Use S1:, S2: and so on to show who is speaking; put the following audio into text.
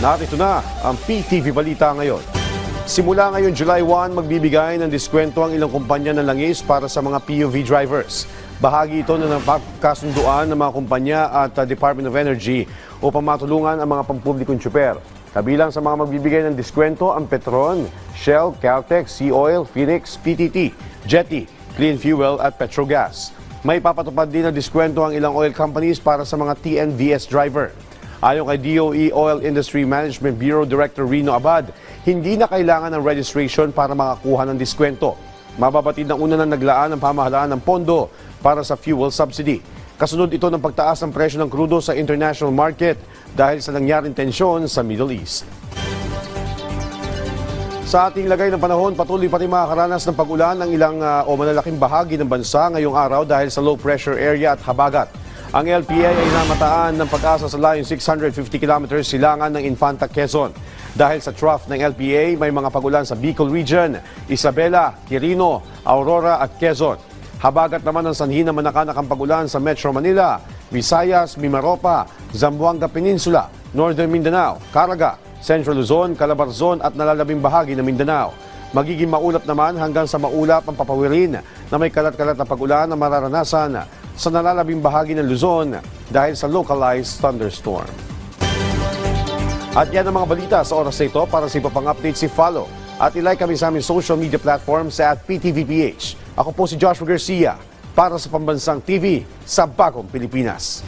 S1: Narito na ang PTV Balita ngayon. Simula ngayon July 1, magbibigay ng diskwento ang ilang kumpanya ng langis para sa mga PUV drivers. Bahagi ito na napagkasunduan ng mga kumpanya at Department of Energy upang matulungan ang mga pampublikong tsuper. Kabilang sa mga magbibigay ng diskwento ang Petron, Shell, Caltex, Sea Oil, Phoenix, PTT, Jetty, Clean Fuel at Petrogas. May papatupad din ng diskwento ang ilang oil companies para sa mga TNVS driver. Ayon kay DOE Oil Industry Management Bureau Director Rino Abad, hindi na kailangan ng registration para makakuha ng diskwento. Mababatid ng una na naglaan ng pamahalaan ng pondo para sa fuel subsidy. Kasunod ito ng pagtaas ng presyo ng krudo sa international market dahil sa nangyaring tensyon sa Middle East. Sa ating lagay ng panahon, patuloy pa rin makakaranas ng pag-ulan ng ilang o malalaking bahagi ng bansa ngayong araw dahil sa low pressure area at habagat. Ang LPA ay namataan ng pag-asa sa layong 650 km silangan ng Infanta, Quezon. Dahil sa trough ng LPA, may mga pag-ulan sa Bicol Region, Isabela, Quirino, Aurora at Quezon. Habagat naman ng sanhi na manakanang pag-ulan sa Metro Manila, Visayas, Mimaropa, Zamboanga Peninsula, Northern Mindanao, Caraga, Central Luzon, Calabarzon at nalalabing bahagi ng Mindanao. Magiging maulap naman hanggang sa maulap ang papawirin na may kalat-kalat na pag-ulan na mararanasan sa nalalabing bahagi ng Luzon dahil sa localized thunderstorm. At yan ang mga balita sa oras na ito. Para sa iba pang update, follow at ilike kami sa aming social media platform sa @PTVPH. Ako po si Joshua Garcia para sa Pambansang TV sa Bagong Pilipinas.